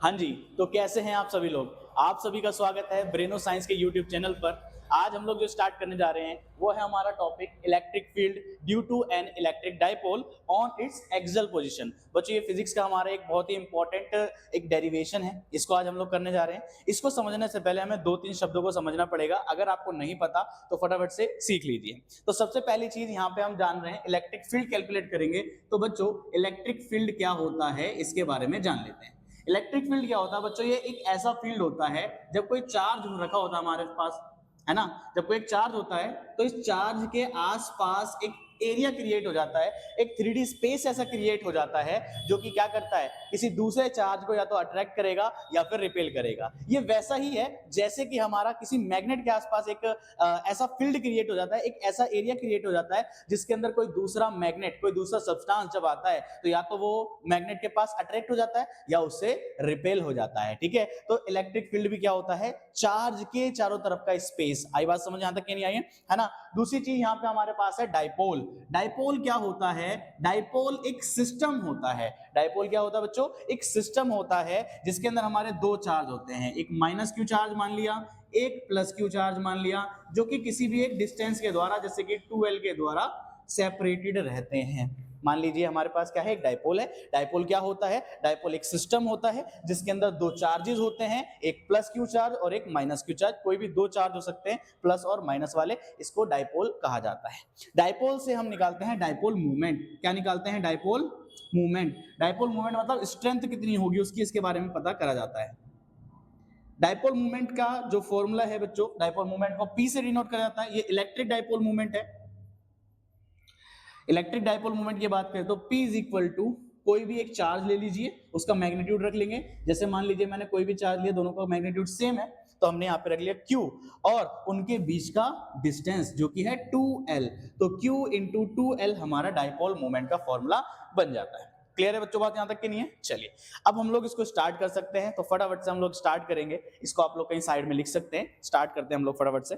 हाँ जी, तो कैसे हैं आप सभी लोग? आप सभी का स्वागत है ब्रेनो साइंस के यूट्यूब चैनल पर। आज हम लोग जो स्टार्ट करने जा रहे हैं वो है हमारा topic electric field due to an electric dipole on its axial position. बच्चों ये फिजिक्स का हमारा एक बहुत ही इंपॉर्टेंट एक डेरिवेशन है, इसको आज हम लोग करने जा रहे हैं। इसको समझने से पहले हमें 2-3 शब्दों को समझना पड़ेगा। अगर आपको नहीं पता तो फटाफट से सीख लीजिए। तो सबसे पहली चीज यहाँ पे हम जान रहे हैं इलेक्ट्रिक फील्ड कैलकुलेट करेंगे। तो बच्चों इलेक्ट्रिक फील्ड क्या होता है इसके बारे में जान लेते हैं। इलेक्ट्रिक फील्ड क्या होता है बच्चों? ये एक ऐसा फील्ड होता है जब कोई चार्ज रखा होता है हमारे पास, है ना। जब कोई एक चार्ज होता है तो इस चार्ज के आसपास एक एरिया क्रिएट हो जाता है, एक 3D स्पेस ऐसा क्रिएट हो जाता है जो कि क्या करता है, किसी दूसरे चार्ज को या तो अट्रैक्ट करेगा या फिर रिपेल करेगा। ये वैसा ही है जैसे कि हमारा किसी मैग्नेट के आसपास एक ऐसा फील्ड क्रिएट हो जाता है, एक ऐसा एरिया क्रिएट हो जाता है जिसके अंदर कोई दूसरा मैग्नेट, कोई दूसरा सब्सटेंस जब आता है तो या तो वो मैग्नेट के पास अट्रैक्ट हो जाता है या उससे रिपेल हो जाता है। ठीक है, तो इलेक्ट्रिक फील्ड भी क्या होता है? चार्ज के चारों तरफ का स्पेस। आई बात समझ यहां तक कि नहीं आई है ना। दूसरी चीज यहां पे हमारे पास है डाइपोल। डाइपोल क्या होता है? डाइपोल एक सिस्टम होता है। डाइपोल क्या होता है बच्चों? एक सिस्टम होता है जिसके अंदर हमारे दो चार्ज होते हैं, एक माइनस क्यू चार्ज मान लिया, एक प्लस क्यू चार्ज मान लिया, जो कि किसी भी एक डिस्टेंस के द्वारा जैसे कि 2L के द्वारा सेपरेटेड रहते हैं। मान लीजिए हमारे पास क्या है, एक डाइपोल है। डाइपोल क्या होता है? डाइपोल एक सिस्टम होता है जिसके अंदर दो चार्जेस होते हैं, एक प्लस क्यू चार्ज और एक माइनस क्यू चार्ज। कोई भी दो चार्ज हो सकते हैं प्लस और माइनस वाले, इसको डाइपोल कहा जाता है। डाइपोल से हम निकालते हैं डाइपोल मूवमेंट। क्या निकालते हैं? Dipole movement. डाइपोल मूवमेंट मतलब स्ट्रेंथ कितनी होगी उसकी, इसके बारे में पता करा जाता है। डाइपोल मूवमेंट का जो फॉर्मूला है बच्चों, डाइपोल मूवमेंट को P से डिनोट करा जाता है। ये इलेक्ट्रिक डाइपोल मूवमेंट है। इलेक्ट्रिक डाइपोल मोमेंट की बात करें तो P इज इक्वल टू, कोई भी एक चार्ज ले लीजिए, उसका मैग्नीट्यूड रख लेंगे। जैसे मान लीजिए मैंने कोई भी चार्ज लिया, दोनों का मैग्नीट्यूड सेम है, तो हमने यहाँ पे रख लिया Q, और उनके बीच का डिस्टेंस जो कि है 2L, तो Q इंटू 2L हमारा डाइपोल मोमेंट का फॉर्मूला बन जाता है। क्लियर है बच्चों बात यहाँ तक की नहीं है? चलिए अब हम लोग इसको स्टार्ट कर सकते हैं। तो फटाफट से हम लोग स्टार्ट करेंगे। इसको आप लोग कहीं साइड में लिख सकते हैं। स्टार्ट करते हैं हम लोग फटाफट से।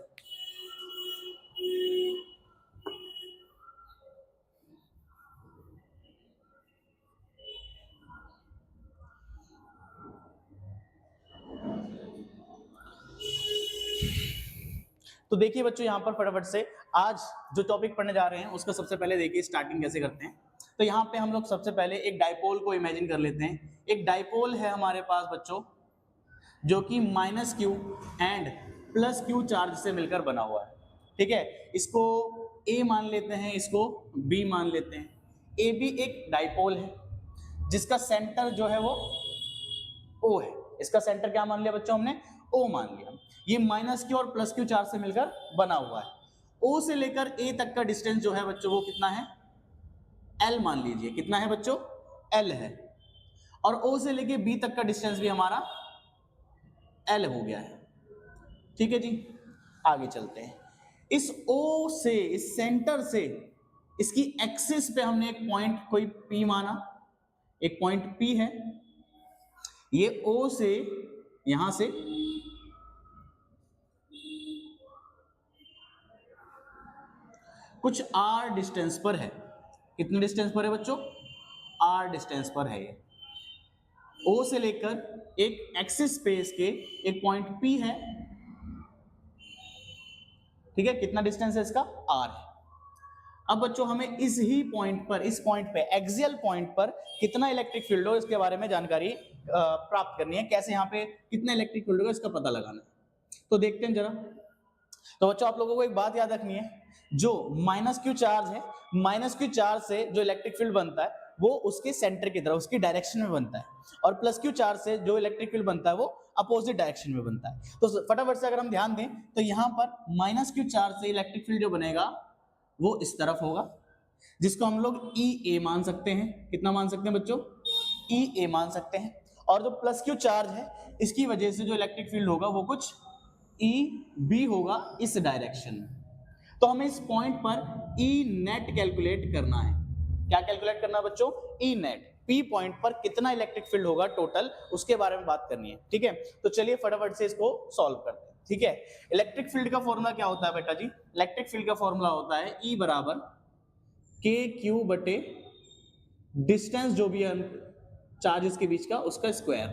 तो देखिए बच्चों यहाँ पर फटाफट से आज जो टॉपिक पढ़ने जा रहे हैं उसका सबसे पहले देखिए स्टार्टिंग कैसे करते हैं। तो यहाँ पे हम लोग सबसे पहले एक डाइपोल को इमेजिन कर लेते हैं। एक डाइपोल है हमारे पास बच्चों जो कि minus Q and plus Q charge से मिलकर बना हुआ है। ठीक है, इसको ए मान लेते हैं, इसको बी मान लेते हैं। ए भी एक डाइपोल है जिसका सेंटर जो है वो ओ है। इसका सेंटर क्या मान लिया बच्चों हमने? ओ मान लिया। ये माइनस क्यू और प्लस क्यू चार्ज से मिलकर बना हुआ है। ओ से लेकर ए तक का डिस्टेंस जो है बच्चों वो कितना है? एल मान लीजिए। कितना है बच्चों? एल है। और ओ से लेके बी तक का डिस्टेंस भी हमारा एल हो गया है। ठीक है जी, आगे चलते हैं। इस ओ से, इस सेंटर से इसकी एक्सिस पे हमने एक पॉइंट कोई पी माना, एक पॉइंट पी है। ये ओ से यहां से कुछ आर डिस्टेंस पर है। कितने डिस्टेंस पर है बच्चों? आर डिस्टेंस पर है। ये ओ से लेकर एक एक्सिस स्पेस के एक पॉइंट पी है। ठीक है, कितना डिस्टेंस है इसका? आर है। अब बच्चों हमें इस ही पॉइंट पर, इस पॉइंट पे, एक्सियल पॉइंट पर कितना इलेक्ट्रिक फील्ड हो इसके बारे में जानकारी प्राप्त करनी है। कैसे यहाँ पे कितना इलेक्ट्रिक फील्ड होगा इसका पता लगाना है। तो देखते हैं जरा। तो बच्चों आप लोगों को एक बात याद रखनी है, जो माइनस क्यू चार्ज है, माइनस क्यू चार्ज से जो इलेक्ट्रिक फील्ड बनता है वो उसके सेंटर की तरफ, उसकी डायरेक्शन में बनता है, और प्लस क्यू चार्ज से जो इलेक्ट्रिक फील्ड बनता है वो अपोजिट डायरेक्शन में बनता है। तो फटाफट से अगर हम ध्यान दें तो यहाँ पर माइनस क्यू चार्ज से इलेक्ट्रिक फील्ड जो बनेगा वो इस तरफ होगा, जिसको हम लोग ई ए मान सकते हैं। कितना मान सकते हैं बच्चों? ई ए मान सकते हैं। और जो प्लस क्यू चार्ज है इसकी वजह से जो इलेक्ट्रिक फील्ड होगा वो कुछ ई बी होगा इस डायरेक्शन में। तो हमें इस पॉइंट पर ई नेट कैलकुलेट करना है। क्या कैलकुलेट करना है बच्चों? E net. पी पॉइंट पर कितना इलेक्ट्रिक फील्ड होगा टोटल, उसके बारे में बात करनी है। ठीक है, तो चलिए फटाफट से इसको सॉल्व करते हैं। ठीक है, इलेक्ट्रिक फील्ड का फॉर्मूला क्या होता है बेटा जी? इलेक्ट्रिक फील्ड का फॉर्मूला होता है ई बराबर के क्यू बटे डिस्टेंस जो भी है चार्जेस के बीच का, उसका स्क्वायर।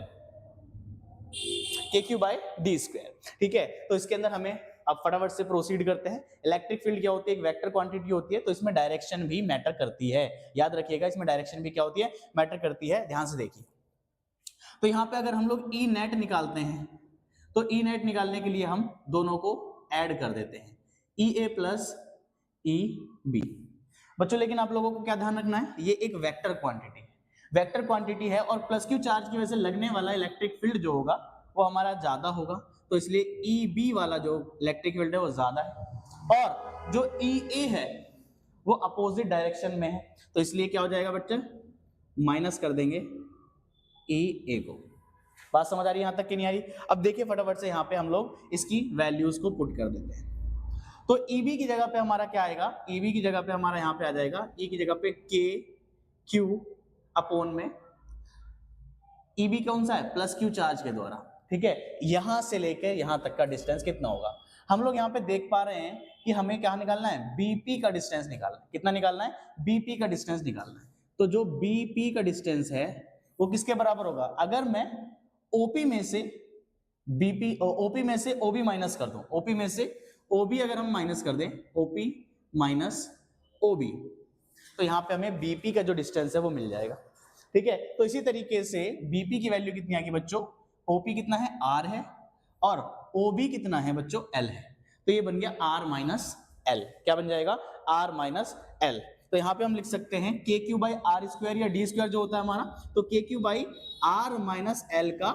के क्यू बाय डी स्क्वायर। ठीक है, तो इसके अंदर हमें अब फटाफट से प्रोसीड करते हैं। इलेक्ट्रिक फील्ड क्या होती है, एक वेक्टर क्वांटिटी होती है, तो इसमें डायरेक्शन भी मैटर करती है। याद रखिएगा, इसमें डायरेक्शन भी क्या होती है, मैटर करती है। ध्यान से देखिए, तो यहाँ पे अगर हम लोग ई नेट निकालते हैं तो ई नेट निकालने के लिए हम दोनों को ऐड कर देते हैं, ई ए प्लस ई बी। बच्चों लेकिन आप लोगों को क्या ध्यान रखना है, ये एक वेक्टर क्वांटिटी है, वेक्टर क्वांटिटी है, और प्लस क्यू चार्ज की वजह से लगने वाला इलेक्ट्रिक फील्ड जो होगा वो हमारा ज्यादा होगा, तो इसलिए ई बी वाला जो इलेक्ट्रिक फील्ड है वो ज्यादा है, और जो ई ए है वो अपोजिट डायरेक्शन में है, तो इसलिए क्या हो जाएगा बच्चे, माइनस कर देंगे ई ए को। बात समझ आ रही है यहाँ तक कि नहीं आ रही? अब देखिए फटाफट से यहाँ पे हम लोग इसकी वैल्यूज को पुट कर देते हैं। तो EB की जगह पे हमारा क्या आएगा, EB की जगह पे हमारा यहाँ पे आ जाएगा, E की जगह पे K Q अपॉन में EB कौन सा है, प्लस Q चार्ज के द्वारा। ठीक है, यहां से लेके यहां तक का डिस्टेंस कितना होगा, हम लोग यहाँ पे देख पा रहे हैं कि हमें क्या निकालना है, BP का डिस्टेंस निकालना है। कितना निकालना है, BP का डिस्टेंस निकालना है। तो जो BP का डिस्टेंस है वो किसके बराबर होगा, अगर मैं OP में से BP OP में से OB माइनस कर दूं, OP में से OB अगर हम माइनस कर दें, OP माइनस OB, तो यहाँ पे हमें BP का जो डिस्टेंस है वो मिल जाएगा। ठीक है, तो इसी तरीके से BP की वैल्यू कितनी आएगी बच्चों, OP कितना है R है, और OB कितना है बच्चों L है, तो ये बन गया R माइनस L। क्या बन जाएगा, R माइनस L। तो यहाँ पे हम लिख सकते हैं के क्यू बाई आर स्क्वायर या डी स्क्वायर जो होता है हमारा, तो K Q by are minus L का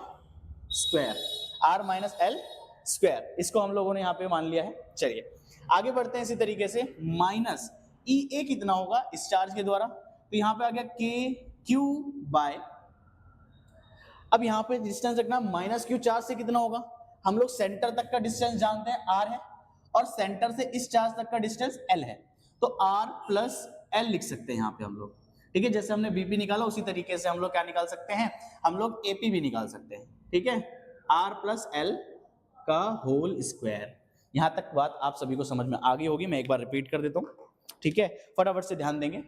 square, are minus L square, इसको हम लोगों ने यहाँ पे मान लिया है। चलिए आगे बढ़ते हैं इसी तरीके से, माइनस ई ए कितना होगा इस चार्ज के द्वारा, तो यहाँ पे आ गया के क्यू बाय, अब यहाँ पे डिस्टेंस रखना माइनस क्यू चार्ज से कितना होगा, हम लोग सेंटर तक का डिस्टेंस जानते हैं आर है, और सेंटर से इस चार्ज तक का डिस्टेंस एल है, तो आर प्लस एल लिख सकते हैं यहाँ पे हम लोग। ठीक है, जैसे हमने बीपी निकाला उसी तरीके से हम लोग क्या निकाल सकते हैं, हम लोग एपी भी निकाल सकते हैं। ठीक है, आर प्लस एल का होल स्क्वायर। यहां तक बात आप सभी को समझ में आ गई होगी, मैं एक बार रिपीट कर देता हूं। ठीक है, फटाफट से ध्यान देंगे।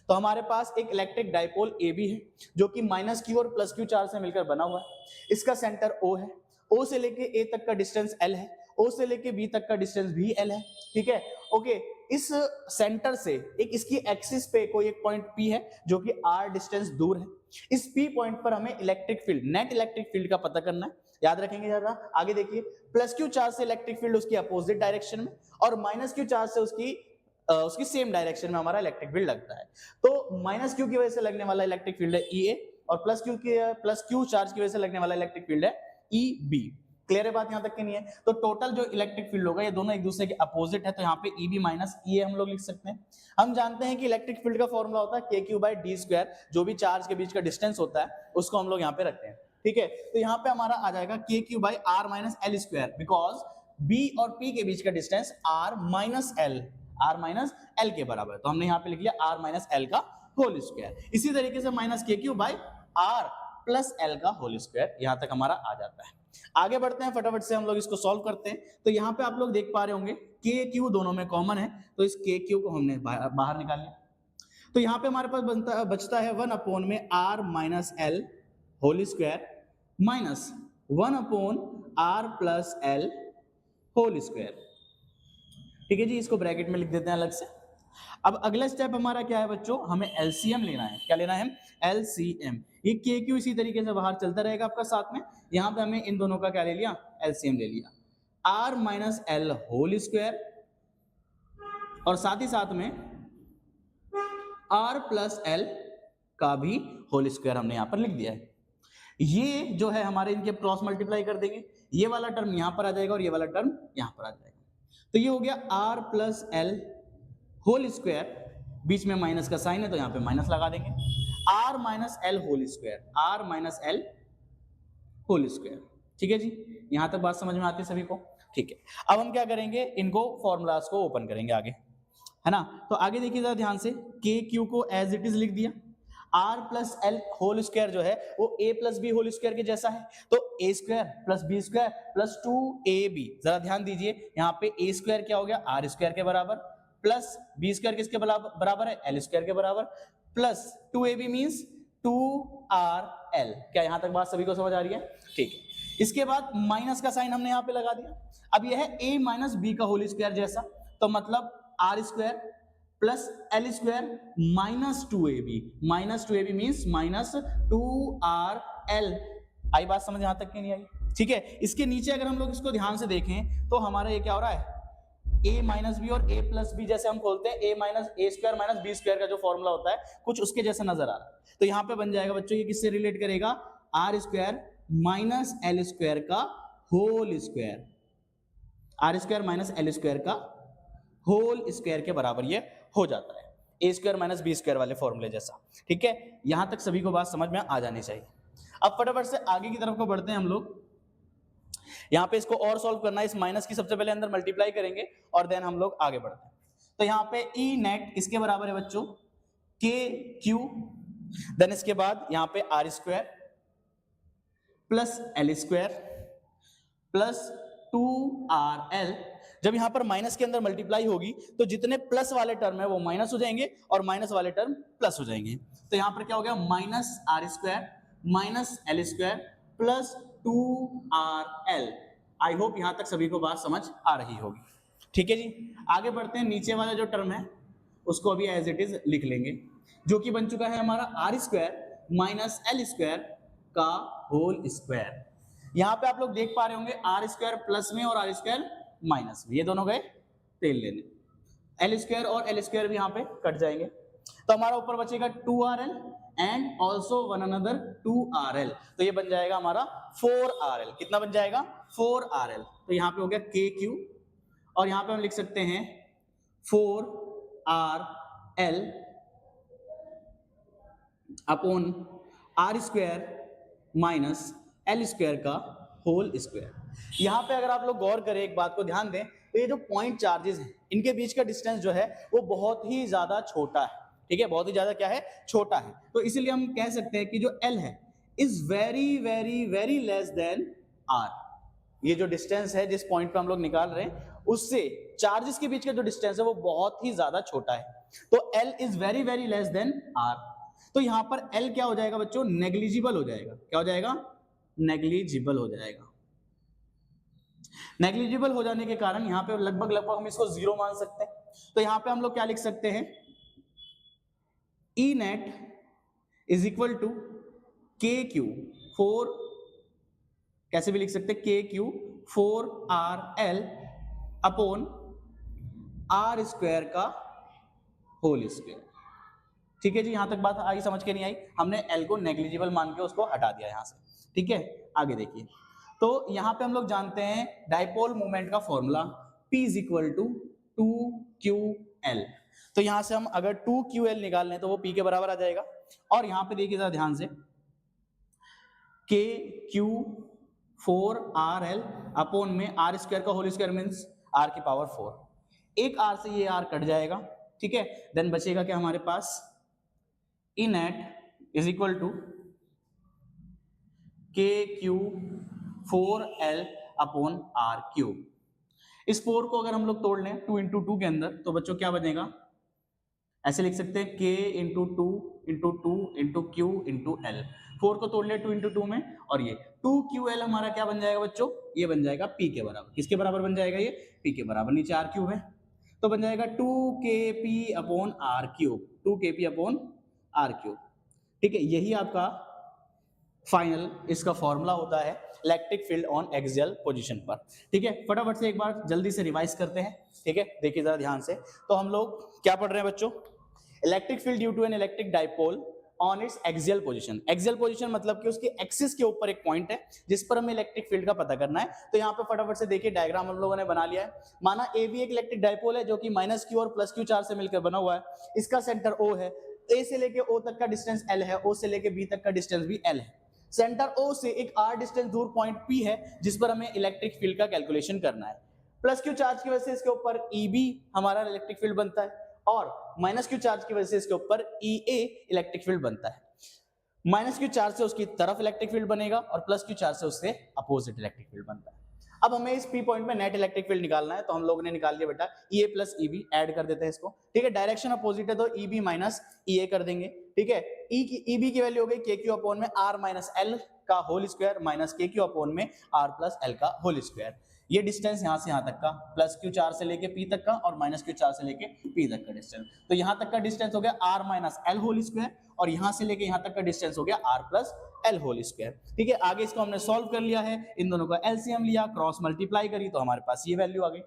तो हमारे पास एक इलेक्ट्रिक डाइपोल ए बी है जो कि माइनस क्यू और प्लस क्यू चार्ज से मिलकर बना हुआ है। इसका सेंटर ओ है, ओ से लेके ए तक का डिस्टेंस एल है, ओ से लेके बी तक का डिस्टेंस भी एल है। ठीक है, ओके, इस सेंटर से एक इसकी एक्सिस पे कोई एक पॉइंट पी है जो कि आर डिस्टेंस दूर है। इस पी पॉइंट पर हमें electric field, net electric field का पता करना है। याद रखेंगे जरा, आगे देखिए, प्लस क्यू चार्ज से इलेक्ट्रिक फील्ड उसकी अपोजिट डायरेक्शन में, और माइनस क्यू चार्ज से उसकी सेम डायरेक्शन में हमारा इलेक्ट्रिक फील्ड लगता है। तो माइनस क्यू की वजह से लगने वाला इलेक्ट्रिक फील्ड है ई ए, और प्लस क्यू चार्ज की वजह से लगने वाला इलेक्ट्रिक फील्ड है ई बी। क्लियर है बात, यहां तक की नहीं है? तो टोटल जो इलेक्ट्रिक फील्ड होगा ये दोनों एक दूसरे के अपोजिट है, तो यहाँ पे ई बी माइनस ई ए हम लोग लिख सकते हैं। हम जानते हैं कि इलेक्ट्रिक फील्ड का फॉर्मूला होता है के क्यू बाई डी स्क्वायर, जो भी चार्ज के बीच का डिस्टेंस होता है उसको हम लोग यहाँ पे रखते हैं। ठीक है, तो यहाँ पे हमारा आ जाएगा k Q by are minus L square, because B और पी के बीच का डिस्टेंस आर माइनस एल के बराबर है, तो हमने यहाँ पे लिख लिया आर माइनस एल का होल स्क्वायर। इसी तरीके से minus k Q by r plus l का होल स्क्वायर, यहां तक हमारा आ जाता है। आगे बढ़ते हैं, फटाफट से हम लोग इसको सॉल्व करते हैं। तो यहाँ पे आप लोग देख पा रहे होंगे के क्यू दोनों में कॉमन है, तो इस के क्यू को हमने बाहर निकाल लिया। तो यहाँ पे हमारे पास बचता है 1 अपॉन में r minus l whole square minus 1 upon r plus L whole square. ठीक है जी, इसको ब्रैकेट में लिख देते हैं अलग से। अब अगला स्टेप हमारा क्या है बच्चों, हमें एलसीएम लेना है। क्या लेना है, एलसीएम। ये के क्यू इसी तरीके से बाहर चलता रहेगा आपका साथ में, यहाँ पे हमें इन दोनों का क्या ले लिया, एलसीएम ले लिया, r minus l whole square, और साथ ही साथ में आर प्लस एल का भी होल स्क्वायर हमने यहाँ पर लिख दिया है। ये जो है हमारे इनके क्रॉस मल्टीप्लाई कर देंगे, ये वाला टर्म यहाँ पर आ जाएगा और ये वाला टर्म यहाँ पर आ जाएगा, तो ये हो गया are plus L whole square, बीच में माइनस का साइन है तो यहाँ पे माइनस लगा देंगे, r minus l whole square, are minus l whole square. ठीक है जी, यहां तक बात समझ में आती है सभी को? ठीक है, अब हम क्या करेंगे, इनको फॉर्मूलाज को ओपन करेंगे आगे, है ना। तो आगे देखिए जरा ध्यान से, के क्यू को एज इट इज लिख दिया, R plus L whole square जो है वो A plus B whole square के जैसा है, तो A square plus B square plus 2ab। जरा ध्यान दीजिए, यहाँ पे ए स्क्वायर क्या हो गया, आर स्क्वायर के बराबर, प्लस बी स्क्वायर किसके बराबर है, एल स्क्वायर के बराबर, प्लस 2ab मींस 2rl। क्या यहां तक बात सभी को समझ आ रही है? ठीक है, इसके बाद माइनस का साइन हमने यहाँ पे लगा दिया। अब यह है a माइनस बी का होल स्क्वायर जैसा, तो मतलब r square plus l square minus 2ab, minus 2ab means minus 2rl। आई बात समझ यहां तक की नहीं आई? ठीक है, इसके नीचे अगर हम लोग इसको ध्यान से देखें तो हमारा ये क्या हो रहा है, a माइनस बी और a प्लस बी जैसे हम खोलते हैं, a minus a square minus B square का जो फॉर्मूला होता है कुछ उसके जैसा नजर आ रहा है। तो यहाँ पे बन जाएगा बच्चों, ये किससे रिलेट करेगा, R square minus L square का whole square, R square minus L square का होल स्क्वायर के बराबर ये हो जाता है, A square minus B square वाले फॉर्मूले जैसा। ठीक है, यहां तक सभी को बात समझ में आ जानी चाहिए। अब फटाफट से आगे की तरफ को बढ़ते हैं हम लोग। यहाँ पे इसको और सॉल्व करना है, इस माइनस की सबसे पहले अंदर मल्टीप्लाई करेंगे और देन हम लोग आगे बढ़ते हैं। तो यहाँ पे ई नेट इसके बराबर है बच्चों के क्यू, देन इसके बाद यहाँ पे r square plus l square plus 2rl। जब यहां पर माइनस के अंदर मल्टीप्लाई होगी तो जितने प्लस वाले टर्म है वो माइनस हो जाएंगे और माइनस वाले टर्म प्लस हो जाएंगे। तो यहां पर क्या हो गया, minus r square minus L square plus 2rl। I hope यहां तक सभी को बात समझ आ रही होगी। ठीक है जी, आगे बढ़ते हैं। नीचे वाला जो टर्म है उसको अभी एज इट इज लिख लेंगे, जो कि बन चुका है हमारा r square minus L square का होल स्क्वायर। यहां पे आप लोग देख पा रहे होंगे आर स्क्वायर प्लस में और आर स्क्वायर माइनस में, ये दोनों गए तेल लेने, एल स्क्वायर और एल स्क्वायर भी यहाँ पे कट जाएंगे। तो हमारा ऊपर बचेगा 2rl and also one another 2rl, तो ये बन जाएगा हमारा 4rl। कितना बन जाएगा, 4rl। तो यहाँ पे हो गया के क्यू और यहाँ पे हम लिख सकते हैं 4rl upon r square minus L square का होल स्क्वायर। यहां पे अगर आप लोग गौर करें, एक बात को ध्यान दें, तो ये जो पॉइंट चार्जेस हैं इनके बीच का डिस्टेंस जो है वो बहुत ही ज्यादा छोटा है। ठीक है, बहुत ही ज्यादा क्या है, छोटा है। तो इसीलिए हम कह सकते हैं कि जो एल है is very very very less than r. ये जो डिस्टेंस है जिस पॉइंट पे हम लोग निकाल रहे हैं उससे चार्जेस के बीच का जो डिस्टेंस है वो बहुत ही ज्यादा छोटा है। तो l is very very less than r. तो यहां पर एल क्या हो जाएगा बच्चों, नेग्लिजिबल हो जाएगा। क्या हो जाएगा, नेग्लिजिबल हो जाएगा। नेग्लिजिबल हो जाने के कारण यहां पे लगभग हम इसको जीरो मान सकते हैं। तो यहां पे हम लोग क्या लिख सकते हैं, E net is equal to k q 4, कैसे भी लिख सकते हैं, के q 4rl upon r square का होल स्क्वायर। ठीक है जी, यहां तक बात आई, समझ के नहीं आई, हमने एल को नेग्लिजिबल मान के उसको हटा दिया यहां से। ठीक है, आगे देखिए। तो यहां पे हम लोग जानते हैं डाइपोल मोमेंट का formula P is equal to 2ql। तो यहां से हम अगर 2ql निकाल लें तो वो P के बराबर आ जाएगा। और यहां पे देखिए जरा ध्यान से, के क्यू 4rl अपॉन में आर स्क्वायर का होल स्क्वायर मीन्स आर की पावर 4, एक आर से ये आर कट जाएगा। ठीक है, देन बचेगा क्या हमारे पास, E net is equal to k q 4l upon r cube. इस 4 को अगर हम लोग तोड़ लें 2 इंटू 2 के अंदर तो बच्चों क्या बनेगा, ऐसे लिख सकते हैं k into 2 into 2 into Q into L. 4 को तोड़ ले 2 इंटू 2 में और ये 2ql हमारा क्या बन जाएगा बच्चों, ये बन जाएगा p के बराबर। किसके बराबर बन जाएगा, ये p के बराबर, नीचे r क्यूब है तो बन जाएगा 2kp upon r cube, 2kp upon r cube. ठीक है, यही आपका फाइनल इसका फॉर्मूला होता है electric field on axial position पर। ठीक है, फटाफट से एक बार जल्दी से रिवाइज करते हैं। ठीक है, देखिए जरा ध्यान से। तो हम लोग क्या पढ़ रहे हैं बच्चों, electric field due to an electric dipole on its axial position. Axial position मतलब कि उसके एक्सिस के ऊपर एक पॉइंट है जिस पर हमें इलेक्ट्रिक फील्ड का पता करना है। तो यहाँ पे फटाफट से देखिए डायग्राम हम लोगों ने बना लिया है। माना ए भी एक इलेक्ट्रिक डाइपोल है जो कि माइनस क्यू और प्लस क्यू चार्ज से मिलकर बना हुआ है। इसका सेंटर O है, ए से लेके O तक का डिस्टेंस L है, O से लेके B तक का डिस्टेंस भी L है। सेंटर O से एक R डिस्टेंस दूर पॉइंट P है जिस पर हमें इलेक्ट्रिक फील्ड का कैलकुलेशन करना है। प्लस क्यू चार्ज की वजह से इसके ऊपर EB हमारा इलेक्ट्रिक फील्ड बनता है और माइनस क्यू चार्ज की वजह से इसके ऊपर EA इलेक्ट्रिक फील्ड बनता है। माइनस क्यू चार्ज से उसकी तरफ इलेक्ट्रिक फील्ड बनेगा और प्लस क्यू चार्ज से उससे अपोजिट इलेक्ट्रिक फील्ड बनता है। अब हमें इस P पॉइंट में नेट इलेक्ट्रिक फील्ड निकालना है, तो हम लोगों ने निकाल लिया बेटा EA प्लस EB, ऐड कर देते हैं इसको। ठीक है, डायरेक्शन अपोजिट है तो EB माइनस EA कर देंगे। ठीक है, EB की वैल्यू हो गई KQ अपॉन में R माइनस L का whole square minus k Q upon में आर प्लस एल का होल स्क्वायर। ये डिस्टेंस यहाँ से यहाँ तक का प्लस क्यू 4 से लेके पी तक का और माइनस क्यू 4 से लेके पी तक का डिस्टेंस। तो यहाँ तक का डिस्टेंस हो गया r minus l whole square और यहाँ से लेके यहाँ तक का डिस्टेंस हो गया are plus L whole square. ठीक है, आगे इसको हमने सॉल्व कर लिया है, इन दोनों का एलसीएम लिया, क्रॉस मल्टीप्लाई करी तो हमारे पास ये वैल्यू आ गई।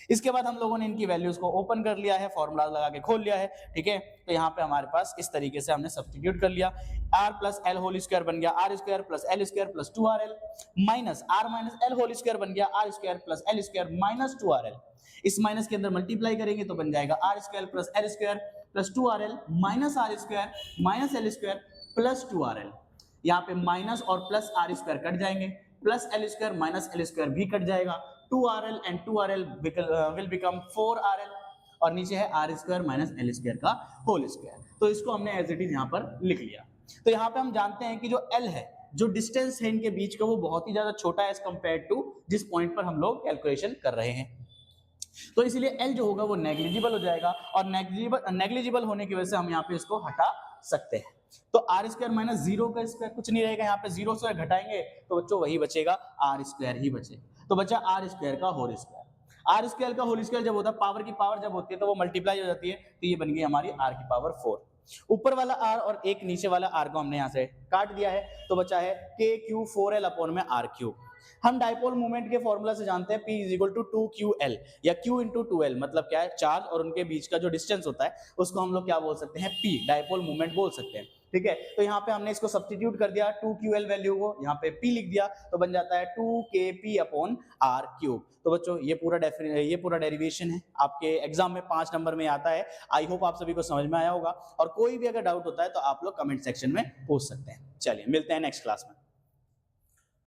इसके बाद हम लोगों ने इनकी वैल्यूज को ओपन कर लिया है, फॉर्मूला लगा के खोल लिया है। ठीक है, तो यहाँ पे हमारे पास इस तरीके से हमने सब्स्टिट्यूट कर लिया, r plus L whole square बन गया r square plus l square plus 2rl minus r minus l whole square बन गया r square plus l square minus 2rl। इस माइनस के अंदर मल्टीप्लाई करेंगे तो बन जाएगा r square plus l square plus 2rl minus r square minus L square plus 2rl। यहाँ पे माइनस और प्लस आर स्क्वायर कट जाएंगे, plus l square minus L square भी कट जाएगा, 2rl and 2rl will become 4rl और नीचे है r square minus L square का होल स्क्वायर। तो इसको हमने एज इट इज यहाँ पर लिख लिया। तो यहाँ पे हम जानते हैं कि जो एल है, जो डिस्टेंस है इनके बीच का, वो बहुत ही ज्यादा छोटा है एज कंपेयर टू जिस पॉइंट पर हम लोग कैलकुलेशन कर रहे हैं। तो इसलिए एल जो होगा वो नेग्लिजिबल हो जाएगा और नेग्लिजिबल होने की वजह से हम यहाँ पे इसको हटा सकते हैं। तो आर स्क्वायर माइनस जीरो का स्क्वायर कुछ नहीं रहेगा, यहाँ पे जीरो से घटाएंगे तो बच्चों वही बचेगा, आर स्क्वायर ही बचेगा। तो बचा आर स्क्वायर का होल स्क्वायर। आर स्क्वायर का होल स्क्वायर जब होता है, पावर की पावर जब होती है तो वो मल्टीप्लाई हो जाती है, तो ये बन गई हमारी आर की पावर 4। ऊपर वाला आर और एक नीचे वाला आर को हमने यहाँ से काट दिया है, तो बचा है के क्यू 4l अपॉन में आर क्यूब। हम डाइपोल मोमेंट के फॉर्मूला से जानते हैं P is equal to 2ql या Q इंटू 2l, मतलब क्या है, चार्ज और उनके बीच का जो डिस्टेंस होता है उसको हम लोग क्या बोल सकते हैं, P डाइपोल मोमेंट बोल सकते हैं। ठीक है, तो यहाँ पे हमने इसको सब्स्टिट्यूट कर दिया, 2ql वैल्यू को यहाँ पे P लिख दिया तो बन जाता है 2kp अपॉन आर क्यूब। तो बच्चों ये पूरा डेरिवेशन है, आपके एग्जाम में 5 नंबर में आता है। आई होप आप सभी को समझ में आया होगा और कोई भी अगर डाउट होता है तो आप लोग कमेंट सेक्शन में पूछ सकते हैं। चलिए मिलते हैं नेक्स्ट क्लास में।